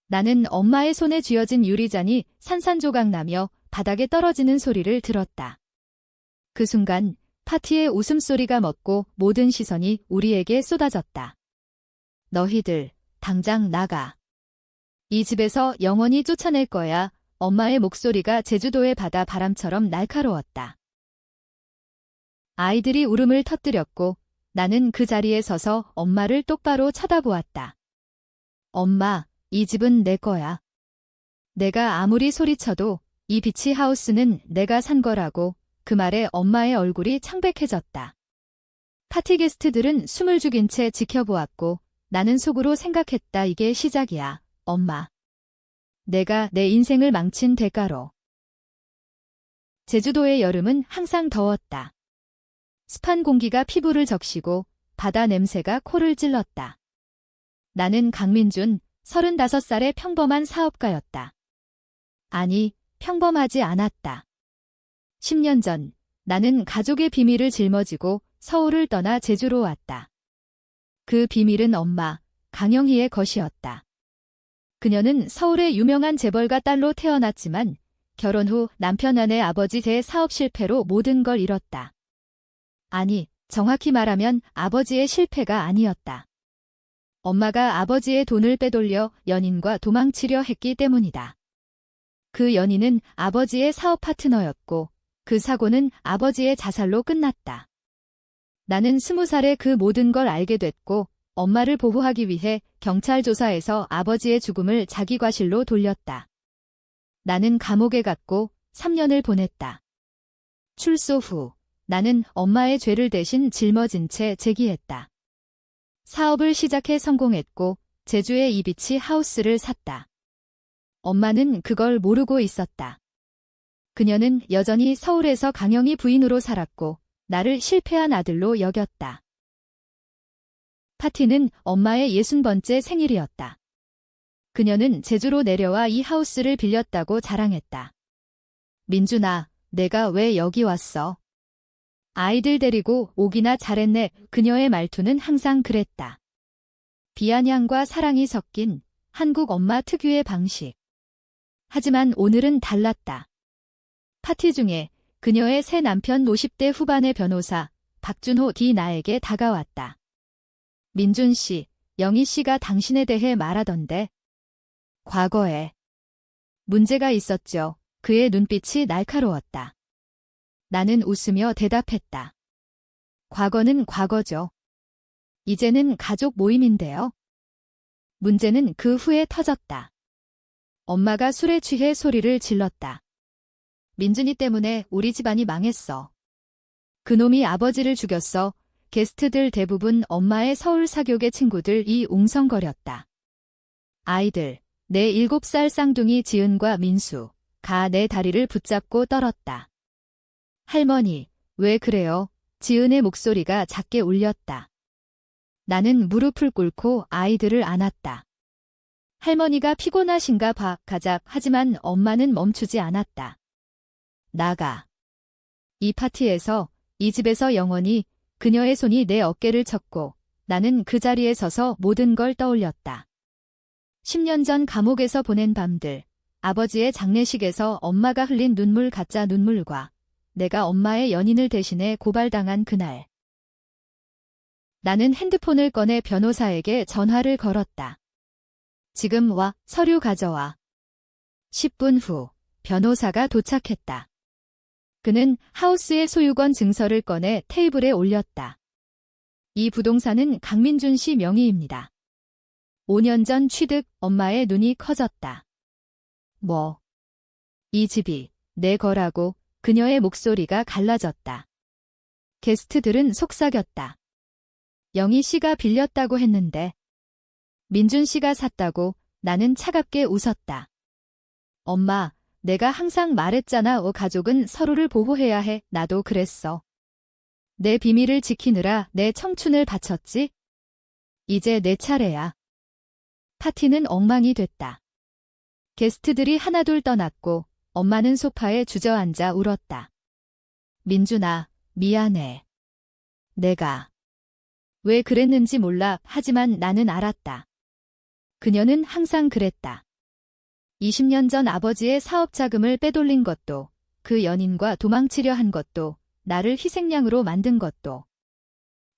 나는 엄마의 손에 쥐어진 유리잔이 산산조각나며 바닥에 떨어지는 소리를 들었다. 그 순간 파티의 웃음소리가 멎고 모든 시선이 우리에게 쏟아졌다. 너희들, 당장 나가. 이 집에서 영원히 쫓아낼 거야. 엄마의 목소리가 제주도의 바다 바람처럼 날카로웠다. 아이들이 울음을 터뜨렸고 나는 그 자리에 서서 엄마를 똑바로 쳐다보았다. 엄마, 이 집은 내 거야. 내가 아무리 소리쳐도 이 비치 하우스는 내가 산 거라고. 그 말에 엄마의 얼굴이 창백해졌다. 파티 게스트들은 숨을 죽인 채 지켜보았고 나는 속으로 생각했다. 이게 시작이야, 엄마. 내가 내 인생을 망친 대가로. 제주도의 여름은 항상 더웠다. 습한 공기가 피부를 적시고 바다 냄새가 코를 찔렀다. 나는 강민준, 35살의 평범한 사업가였다. 아니, 평범하지 않았다. 10년 전 나는 가족의 비밀을 짊어지고 서울을 떠나 제주로 왔다. 그 비밀은 엄마, 강영희의 것이었다. 그녀는 서울의 유명한 재벌가 딸로 태어났지만 결혼 후 남편 아내 아버지 제 사업 실패로 모든 걸 잃었다. 아니, 정확히 말하면 아버지의 실패가 아니었다. 엄마가 아버지의 돈을 빼돌려 연인과 도망치려 했기 때문이다. 그 연인은 아버지의 사업 파트너였고 그 사고는 아버지의 자살로 끝났다. 나는 20살에 그 모든 걸 알게 됐고 엄마를 보호하기 위해 경찰 조사에서 아버지의 죽음을 자기 과실로 돌렸다. 나는 감옥에 갔고 3년을 보냈다. 출소 후 나는 엄마의 죄를 대신 짊어진 채 재기했다. 사업을 시작해 성공했고 제주의 이비치 하우스를 샀다. 엄마는 그걸 모르고 있었다. 그녀는 여전히 서울에서 강영희 부인으로 살았고 나를 실패한 아들로 여겼다. 파티는 엄마의 60번째 생일이었다. 그녀는 제주로 내려와 이 하우스를 빌렸다고 자랑했다. 민준아, 내가 왜 여기 왔어? 아이들 데리고 오기나 잘했네. 그녀의 말투는 항상 그랬다. 비아냥과 사랑이 섞인 한국 엄마 특유의 방식. 하지만 오늘은 달랐다. 파티 중에 그녀의 새 남편 50대 후반의 변호사 박준호 D 나에게 다가왔다. 민준 씨, 영희 씨가 당신에 대해 말하던데. 과거에 문제가 있었죠. 그의 눈빛이 날카로웠다. 나는 웃으며 대답했다. 과거는 과거죠. 이제는 가족 모임인데요. 문제는 그 후에 터졌다. 엄마가 술에 취해 소리를 질렀다. 민준이 때문에 우리 집안이 망했어. 그놈이 아버지를 죽였어. 게스트들 대부분 엄마의 서울 사교계 친구들이 웅성거렸다. 아이들, 내 7살 쌍둥이 지은과 민수, 가 내 다리를 붙잡고 떨었다. 할머니, 왜 그래요? 지은의 목소리가 작게 울렸다. 나는 무릎을 꿇고 아이들을 안았다. 할머니가 피곤하신가 봐. 가자. 하지만 엄마는 멈추지 않았다. 나가. 이 파티에서, 이 집에서 영원히 그녀의 손이 내 어깨를 쳤고 나는 그 자리에 서서 모든 걸 떠올렸다. 10년 전 감옥에서 보낸 밤들, 아버지의 장례식에서 엄마가 흘린 눈물 가짜 눈물과 내가 엄마의 연인을 대신해 고발당한 그날. 나는 핸드폰을 꺼내 변호사에게 전화를 걸었다. 지금 와, 서류 가져와. 10분 후 변호사가 도착했다. 그는 하우스의 소유권 증서를 꺼내 테이블에 올렸다. 이 부동산은 강민준 씨 명의입니다. 5년 전 취득. 엄마의 눈이 커졌다. 뭐? 이 집이 내 거라고. 그녀의 목소리가 갈라졌다. 게스트들은 속삭였다. 영희 씨가 빌렸다고 했는데. 민준 씨가 샀다고. 나는 차갑게 웃었다. 엄마, 내가 항상 말했잖아. 가족은 서로를 보호해야 해. 나도 그랬어. 내 비밀을 지키느라 내 청춘을 바쳤지? 이제 내 차례야. 파티는 엉망이 됐다. 게스트들이 하나둘 떠났고 엄마는 소파에 주저앉아 울었다. 민준아, 미안해. 내가 왜 그랬는지 몰라. 하지만 나는 알았다. 그녀는 항상 그랬다. 20년 전 아버지의 사업 자금을 빼돌린 것도, 그 연인과 도망치려 한 것도, 나를 희생양으로 만든 것도.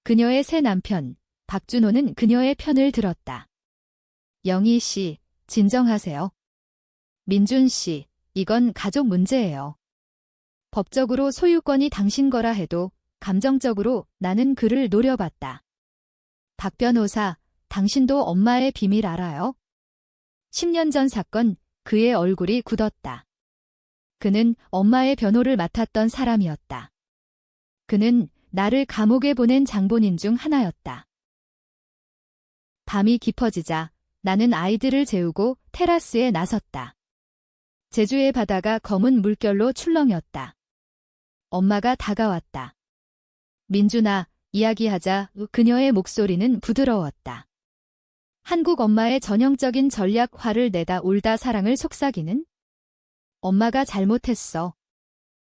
그녀의 새 남편, 박준호는 그녀의 편을 들었다. 영희 씨, 진정하세요. 민준 씨, 이건 가족 문제예요. 법적으로 소유권이 당신 거라 해도 감정적으로 나는 그를 노려봤다. 박 변호사, 당신도 엄마의 비밀 알아요? 10년 전 사건, 그의 얼굴이 굳었다. 그는 엄마의 변호를 맡았던 사람이었다. 그는 나를 감옥에 보낸 장본인 중 하나였다. 밤이 깊어지자 나는 아이들을 재우고 테라스에 나섰다. 제주의 바다가 검은 물결로 출렁였다. 엄마가 다가왔다. 민준아, 이야기하자. 그녀의 목소리는 부드러웠다. 한국 엄마의 전형적인 전략, 화를 내다 울다 사랑을 속삭이는? 엄마가 잘못했어.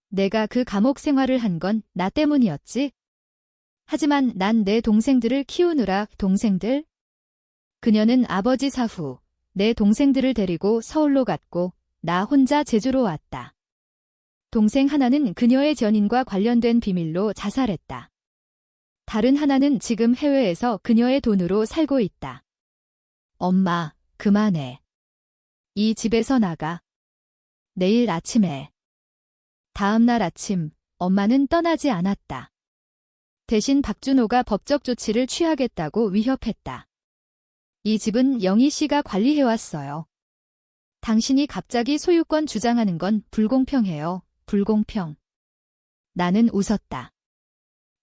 내가 그 감옥 생활을 한 건 나 때문이었지. 하지만 난 내 동생들을 키우느라. 동생들? 그녀는 아버지 사후 내 동생들을 데리고 서울로 갔고 나 혼자 제주로 왔다. 동생 하나는 그녀의 전인과 관련된 비밀로 자살했다. 다른 하나는 지금 해외에서 그녀의 돈으로 살고 있다. 엄마, 그만해. 이 집에서 나가. 내일 아침에. 다음 날 아침, 엄마는 떠나지 않았다. 대신 박준호가 법적 조치를 취하겠다고 위협했다. 이 집은 영희 씨가 관리해왔어요. 당신이 갑자기 소유권 주장하는 건 불공평해요. 불공평. 나는 웃었다.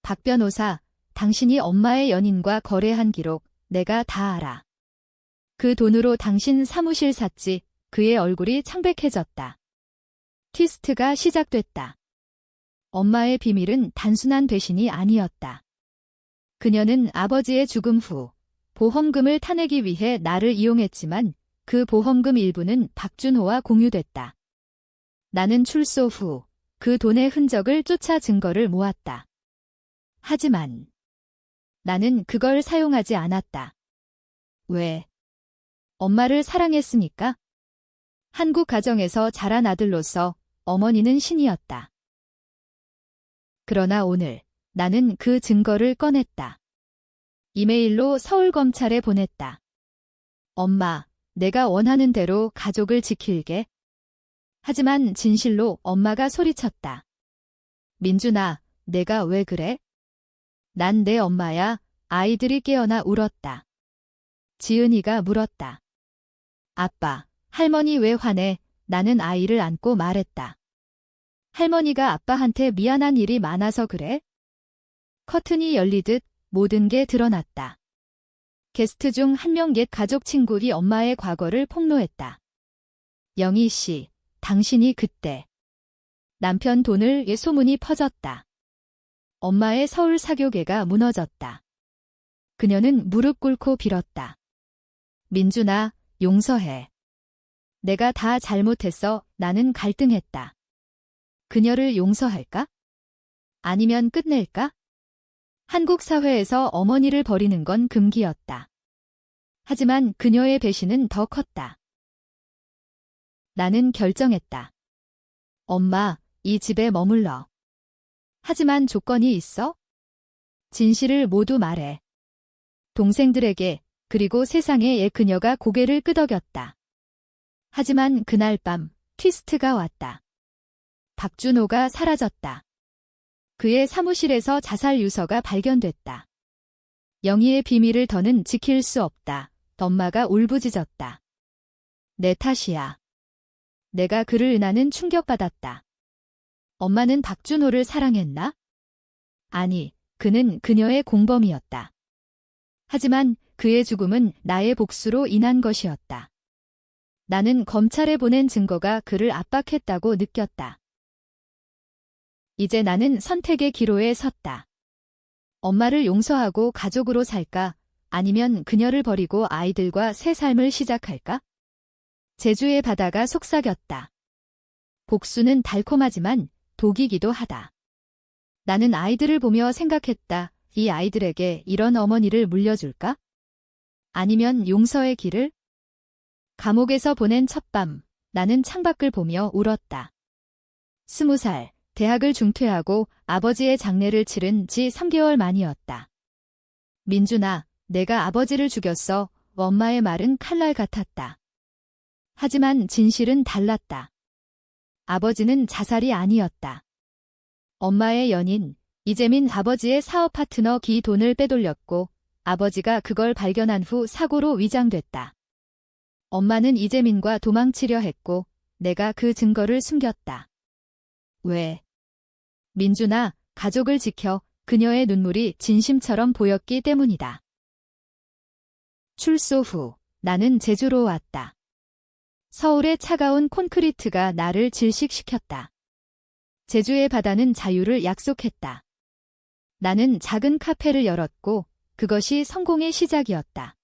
박 변호사, 당신이 엄마의 연인과 거래한 기록 내가 다 알아. 그 돈으로 당신 사무실 샀지. 그의 얼굴이 창백해졌다. 트위스트가 시작됐다. 엄마의 비밀은 단순한 배신이 아니었다. 그녀는 아버지의 죽음 후 보험금을 타내기 위해 나를 이용했지만 그 보험금 일부는 박준호와 공유됐다. 나는 출소 후 그 돈의 흔적을 쫓아 증거를 모았다. 하지만 나는 그걸 사용하지 않았다. 왜? 엄마를 사랑했으니까? 한국 가정에서 자란 아들로서 어머니는 신이었다. 그러나 오늘 나는 그 증거를 꺼냈다. 이메일로 서울검찰에 보냈다. 엄마, 내가 원하는 대로 가족을 지킬게. 하지만 진실로 엄마가 소리쳤다. 민준아, 내가 왜 그래? 난 내 엄마야. 아이들이 깨어나 울었다. 지은이가 물었다. 아빠, 할머니 왜 화내? 나는 아이를 안고 말했다. 할머니가 아빠한테 미안한 일이 많아서 그래? 커튼이 열리듯 모든 게 드러났다. 게스트 중 한 명 옛 가족 친구이 엄마의 과거를 폭로했다. 영희 씨, 당신이 그때 남편 돈을 소문이 퍼졌다. 엄마의 서울 사교계가 무너졌다. 그녀는 무릎 꿇고 빌었다. 민준아, 용서해. 내가 다 잘못했어. 나는 갈등했다. 그녀를 용서할까? 아니면 끝낼까? 한국 사회에서 어머니를 버리는 건 금기였다. 하지만 그녀의 배신은 더 컸다. 나는 결정했다. 엄마, 이 집에 머물러. 하지만 조건이 있어? 진실을 모두 말해. 동생들에게, 그리고 세상에. 그녀가 고개를 끄덕였다. 하지만 그날 밤 트위스트가 왔다. 박준호가 사라졌다. 그의 사무실에서 자살 유서가 발견됐다. 영희의 비밀을 더는 지킬 수 없다. 엄마가 울부짖었다. 내 탓이야. 내가 그를 은하는 충격받았다. 엄마는 박준호를 사랑했나? 아니, 그는 그녀의 공범이었다. 하지만 그의 죽음은 나의 복수로 인한 것이었다. 나는 검찰에 보낸 증거가 그를 압박했다고 느꼈다. 이제 나는 선택의 기로에 섰다. 엄마를 용서하고 가족으로 살까? 아니면 그녀를 버리고 아이들과 새 삶을 시작할까? 제주의 바다가 속삭였다. 복수는 달콤하지만 독이기도 하다. 나는 아이들을 보며 생각했다. 이 아이들에게 이런 어머니를 물려줄까? 아니면 용서의 길을? 감옥에서 보낸 첫밤, 나는 창밖을 보며 울었다. 20살, 대학을 중퇴하고 아버지의 장례를 치른 지 3개월 만이었다. 민준아, 내가 아버지를 죽였어. 엄마의 말은 칼날 같았다. 하지만 진실은 달랐다. 아버지는 자살이 아니었다. 엄마의 연인, 이재민 아버지의 사업 파트너 기 돈을 빼돌렸고 아버지가 그걸 발견한 후 사고로 위장됐다. 엄마는 이재민과 도망치려 했고 내가 그 증거를 숨겼다. 왜? 민준아, 가족을 지켜. 그녀의 눈물이 진심처럼 보였기 때문이다. 출소 후 나는 제주로 왔다. 서울의 차가운 콘크리트가 나를 질식시켰다. 제주의 바다는 자유를 약속했다. 나는 작은 카페를 열었고 그것이 성공의 시작이었다.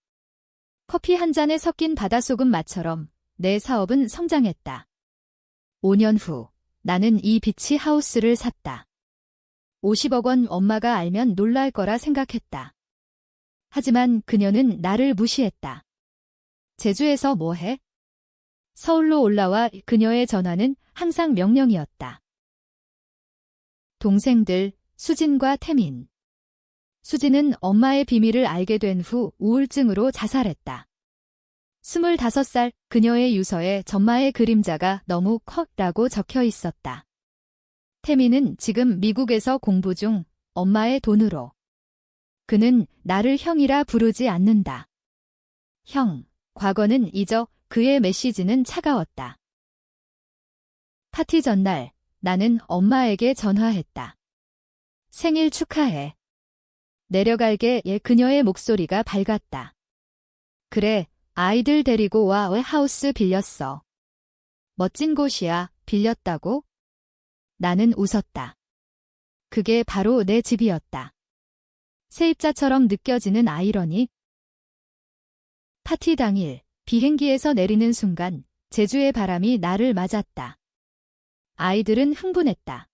커피 한 잔에 섞인 바닷소금 맛처럼 내 사업은 성장했다. 5년 후 나는 이 비치 하우스를 샀다. 50억 원. 엄마가 알면 놀랄 거라 생각했다. 하지만 그녀는 나를 무시했다. 제주에서 뭐 해? 서울로 올라와. 그녀의 전화는 항상 명령이었다. 동생들, 수진과 태민. 수진은 엄마의 비밀을 알게 된 후 우울증으로 자살했다. 25살, 그녀의 유서에 전마의 그림자가 너무 컸다고 적혀 있었다. 태민은 지금 미국에서 공부 중, 엄마의 돈으로. 그는 나를 형이라 부르지 않는다. 형, 과거는 잊어. 그의 메시지는 차가웠다. 파티 전날, 나는 엄마에게 전화했다. 생일 축하해. 내려갈게. 그녀의 목소리가 밝았다. 그래, 아이들 데리고 와. 왜 하우스 빌렸어? 멋진 곳이야. 빌렸다고? 나는 웃었다. 그게 바로 내 집이었다. 세입자처럼 느껴지는 아이러니. 파티 당일, 비행기에서 내리는 순간 제주의 바람이 나를 맞았다. 아이들은 흥분했다.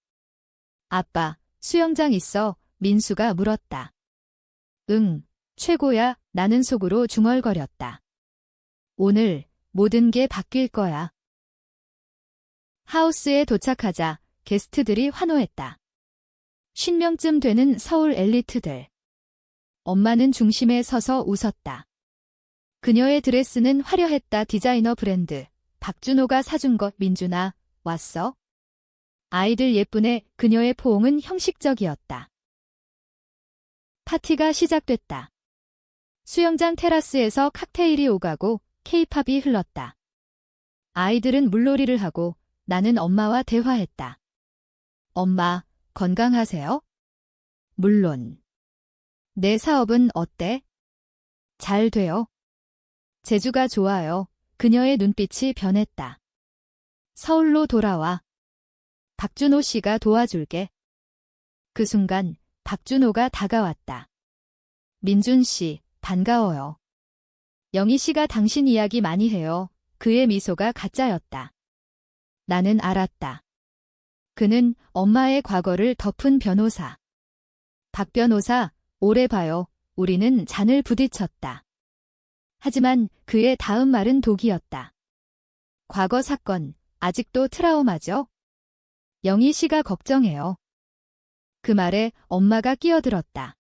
아빠, 수영장 있어? 민수가 물었다. 응, 최고야. 나는 속으로 중얼거렸다. 오늘 모든 게 바뀔 거야. 하우스에 도착하자 게스트들이 환호했다. 50명쯤 되는 서울 엘리트들. 엄마는 중심에 서서 웃었다. 그녀의 드레스는 화려했다. 디자이너 브랜드. 박준호가 사준 것. 민준아, 왔어? 아이들 예쁘네. 그녀의 포옹은 형식적이었다. 파티가 시작됐다. 수영장 테라스에서 칵테일이 오가고 케이팝이 흘렀다. 아이들은 물놀이를 하고 나는 엄마와 대화했다. 엄마, 건강하세요? 물론. 내 사업은 어때? 잘 돼요. 제주가 좋아요. 그녀의 눈빛이 변했다. 서울로 돌아와. 박준호 씨가 도와줄게. 그 순간 박준호가 다가왔다. 민준 씨, 반가워요. 영희 씨가 당신 이야기 많이 해요. 그의 미소가 가짜였다. 나는 알았다. 그는 엄마의 과거를 덮은 변호사. 박 변호사, 오래 봐요. 우리는 잔을 부딪혔다. 하지만 그의 다음 말은 독이었다. 과거 사건, 아직도 트라우마죠? 영희 씨가 걱정해요. 그 말에 엄마가 끼어들었다.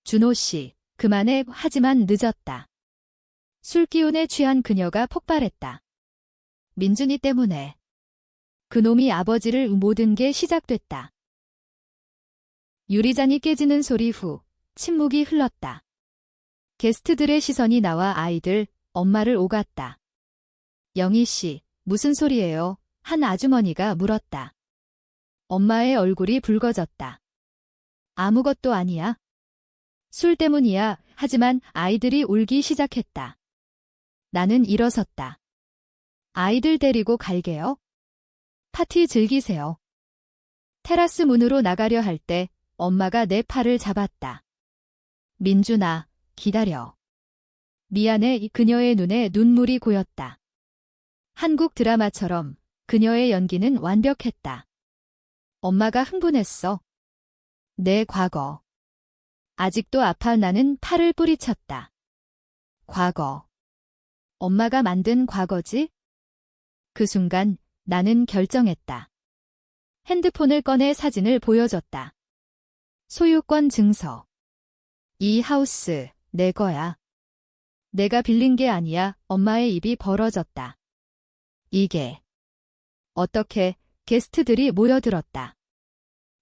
준호 씨, 그만해. 하지만 늦었다. 술기운에 취한 그녀가 폭발했다. 민준이 때문에. 그놈이 아버지를. 모든 게 시작됐다. 유리잔이 깨지는 소리 후 침묵이 흘렀다. 게스트들의 시선이 나와 아이들, 엄마를 오갔다. 영희 씨, 무슨 소리예요? 한 아주머니가 물었다. 엄마의 얼굴이 붉어졌다. 아무것도 아니야. 술 때문이야. 하지만 아이들이 울기 시작했다. 나는 일어섰다. 아이들 데리고 갈게요. 파티 즐기세요. 테라스 문으로 나가려 할 때 엄마가 내 팔을 잡았다. 민준아, 기다려. 미안해. 그녀의 눈에 눈물이 고였다. 한국 드라마처럼 그녀의 연기는 완벽했다. 엄마가 흥분했어. 내 과거. 아직도 아파. 나는 팔을 뿌리쳤다. 과거. 엄마가 만든 과거지? 그 순간 나는 결정했다. 핸드폰을 꺼내 사진을 보여줬다. 소유권 증서. 이 하우스 내 거야. 내가 빌린 게 아니야. 엄마의 입이 벌어졌다. 이게 어떻게 게스트들이 모여들었다.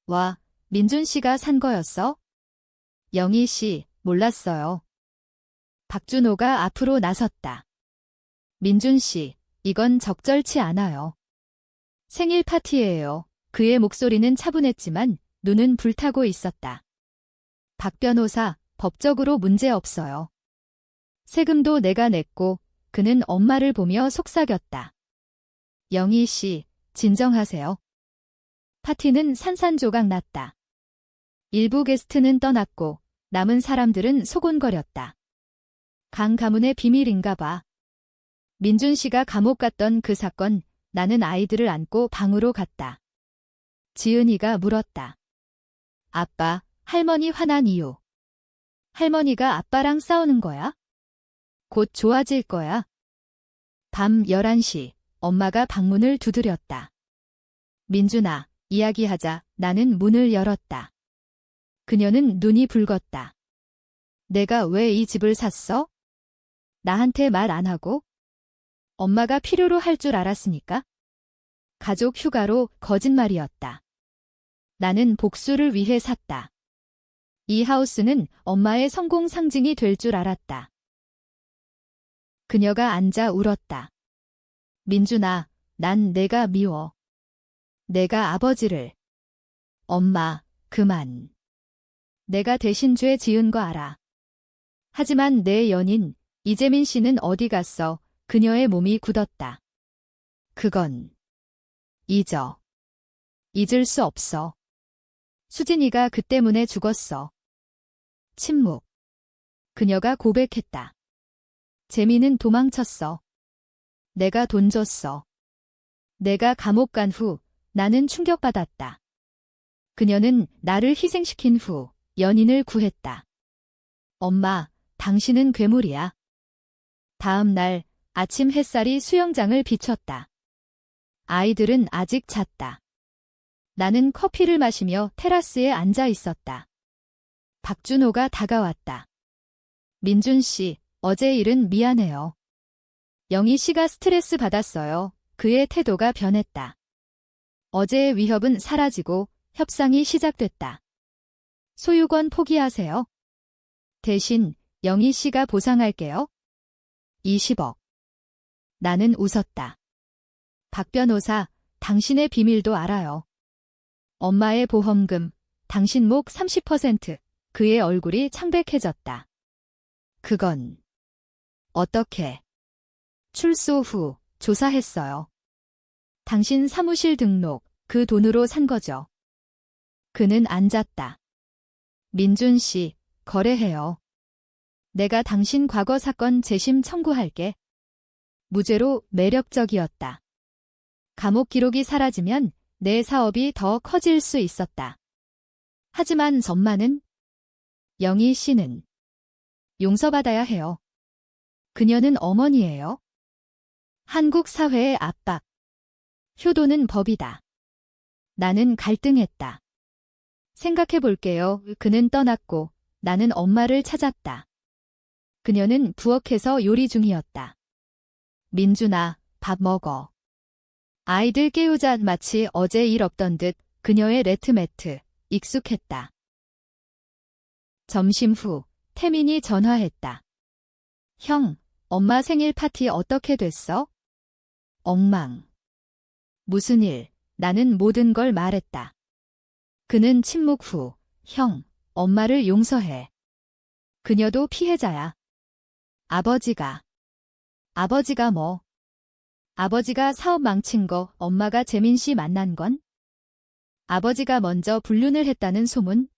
와, 민준 씨가 산 거였어? 영희 씨, 몰랐어요. 박준호가 앞으로 나섰다. 민준 씨, 이건 적절치 않아요. 생일 파티예요. 그의 목소리는 차분했지만 눈은 불타고 있었다. 박 변호사, 법적으로 문제 없어요. 세금도 내가 냈고 그는 엄마를 보며 속삭였다. 영희 씨, 진정하세요. 파티는 산산조각 났다. 일부 게스트는 떠났고 남은 사람들은 소곤거렸다. 강 가문의 비밀인가 봐. 민준 씨가 감옥 갔던 그 사건, 나는 아이들을 안고 방으로 갔다. 지은이가 물었다. 아빠, 할머니 화난 이유. 할머니가 아빠랑 싸우는 거야? 곧 좋아질 거야. 밤 11시, 엄마가 방문을 두드렸다. 민준아, 이야기하자. 나는 문을 열었다. 그녀는 눈이 붉었다. 내가 왜 이 집을 샀어? 나한테 말 안 하고? 엄마가 필요로 할 줄 알았으니까? 가족 휴가로 거짓말이었다. 나는 복수를 위해 샀다. 이 하우스는 엄마의 성공 상징이 될 줄 알았다. 그녀가 앉아 울었다. 민준아, 난 내가 미워. 내가 아버지를. 엄마, 그만. 내가 대신 죄 지은 거 알아. 하지만 내 연인, 이재민 씨는 어디 갔어? 그녀의 몸이 굳었다. 그건 잊어. 잊을 수 없어. 수진이가 그 때문에 죽었어. 침묵. 그녀가 고백했다. 재민은 도망쳤어. 내가 돈 줬어. 내가 감옥 간 후 나는 충격받았다. 그녀는 나를 희생시킨 후 연인을 구했다. 엄마, 당신은 괴물이야. 다음 날 아침 햇살이 수영장을 비췄다. 아이들은 아직 잤다. 나는 커피를 마시며 테라스에 앉아 있었다. 박준호가 다가왔다. 민준 씨, 어제 일은 미안해요. 영희 씨가 스트레스 받았어요. 그의 태도가 변했다. 어제의 위협은 사라지고 협상이 시작됐다. 소유권 포기하세요. 대신 영희 씨가 보상할게요. 20억. 나는 웃었다. 박 변호사, 당신의 비밀도 알아요. 엄마의 보험금, 당신 목 30%. 그의 얼굴이 창백해졌다. 그건 어떻게? 출소 후 조사했어요. 당신 사무실 등록, 그 돈으로 산 거죠. 그는 앉았다. 민준 씨, 거래해요. 내가 당신 과거 사건 재심 청구할게. 무죄로 매력적이었다. 감옥 기록이 사라지면 내 사업이 더 커질 수 있었다. 하지만 전만은 영희 씨는 용서받아야 해요. 그녀는 어머니예요. 한국 사회의 압박. 효도는 법이다. 나는 갈등했다. 생각해 볼게요. 그는 떠났고 나는 엄마를 찾았다. 그녀는 부엌에서 요리 중이었다. 민준아, 밥 먹어. 아이들 깨우자. 마치 어제 일 없던 듯 그녀의 레트매트, 익숙했다. 점심 후 태민이 전화했다. 형, 엄마 생일 파티 어떻게 됐어? 엉망. 무슨 일? 나는 모든 걸 말했다. 그는 침묵 후, 형, 엄마를 용서해. 그녀도 피해자야. 아버지가 뭐? 아버지가 사업 망친 거, 엄마가 재민 씨 만난 건? 아버지가 먼저 불륜을 했다는 소문?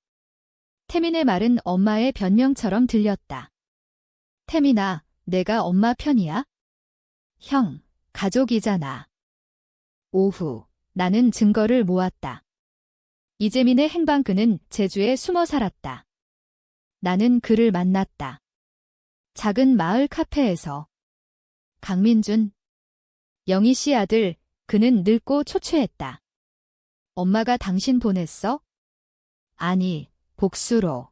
태민의 말은 엄마의 변명처럼 들렸다. 태민아, 내가 엄마 편이야? 형, 가족이잖아. 오후, 나는 증거를 모았다. 이재민의 행방. 그는 제주에 숨어 살았다. 나는 그를 만났다. 작은 마을 카페에서. 강민준. 영희 씨 아들, 그는 늙고 초췌했다. 엄마가 당신 보냈어? 아니, 복수로.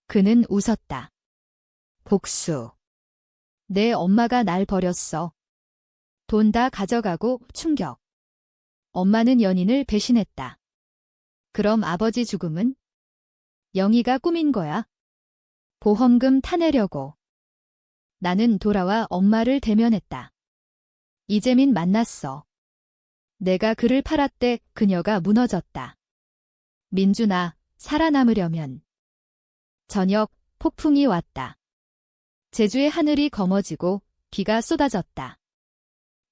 그는 웃었다. 복수. 내 엄마가 날 버렸어. 돈 다 가져가고 충격. 엄마는 연인을 배신했다. 그럼 아버지 죽음은? 영희가 꾸민 거야. 보험금 타내려고. 나는 돌아와 엄마를 대면했다. 이재민 만났어. 내가 그를 팔았대. 그녀가 무너졌다. 민준아, 살아남으려면. 저녁, 폭풍이 왔다. 제주의 하늘이 검어지고 비가 쏟아졌다.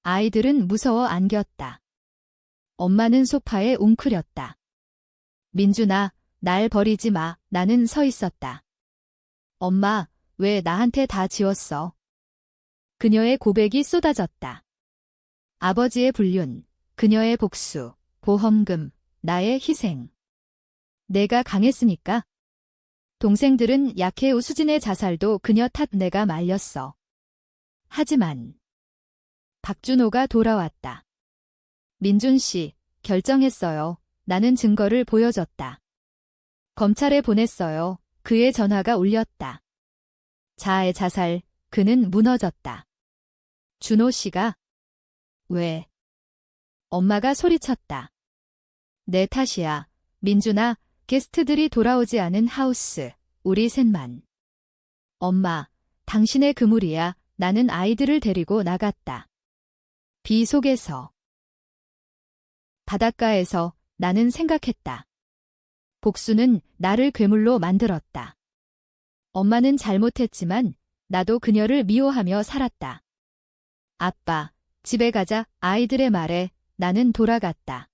아이들은 무서워 안겼다. 엄마는 소파에 웅크렸다. 민준아, 날 버리지 마. 나는 서 있었다. 엄마, 왜 나한테 다 지웠어? 그녀의 고백이 쏟아졌다. 아버지의 불륜, 그녀의 복수, 보험금, 나의 희생. 내가 강했으니까. 동생들은 약해. 우수진의 자살도 그녀 탓. 내가 말렸어. 하지만 박준호가 돌아왔다. 민준 씨, 결정했어요. 나는 증거를 보여줬다. 검찰에 보냈어요. 그의 전화가 울렸다. 자아의 자살, 그는 무너졌다. 준호 씨가? 왜? 엄마가 소리쳤다. 내 탓이야. 민준아, 게스트들이 돌아오지 않은 하우스, 우리 셋만. 엄마, 당신의 그물이야. 나는 아이들을 데리고 나갔다. 비 속에서. 바닷가에서 나는 생각했다. 복수는 나를 괴물로 만들었다. 엄마는 잘못했지만 나도 그녀를 미워하며 살았다. 아빠, 집에 가자. 아이들의 말에 나는 돌아갔다.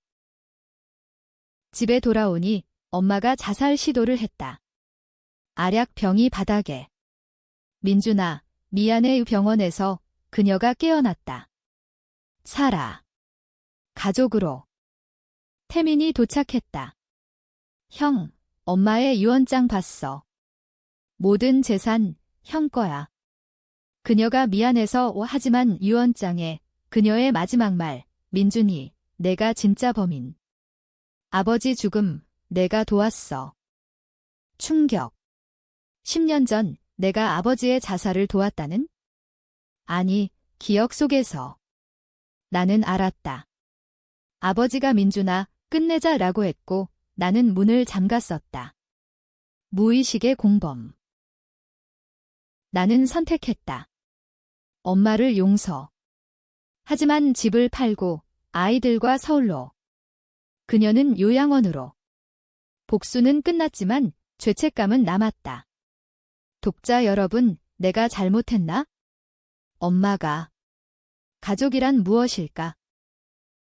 집에 돌아오니 엄마가 자살 시도를 했다. 알약 병이 바닥에. 민준아, 미안해. 병원에서 그녀가 깨어났다. 살아. 가족으로. 태민이 도착했다. 형, 엄마의 유언장 봤어. 모든 재산, 형 거야. 그녀가 미안해서 하지만 유언장에 그녀의 마지막 말, 민준이, 내가 진짜 범인. 아버지 죽음, 내가 도왔어. 충격. 10년 전 내가 아버지의 자살을 도왔다는? 아니, 기억 속에서. 나는 알았다. 아버지가 민준아, 끝내자라고 했고 나는 문을 잠갔었다. 무의식의 공범. 나는 선택했다. 엄마를 용서. 하지만 집을 팔고 아이들과 서울로. 그녀는 요양원으로. 복수는 끝났지만 죄책감은 남았다. 독자 여러분, 내가 잘못했나? 엄마가. 가족이란 무엇일까?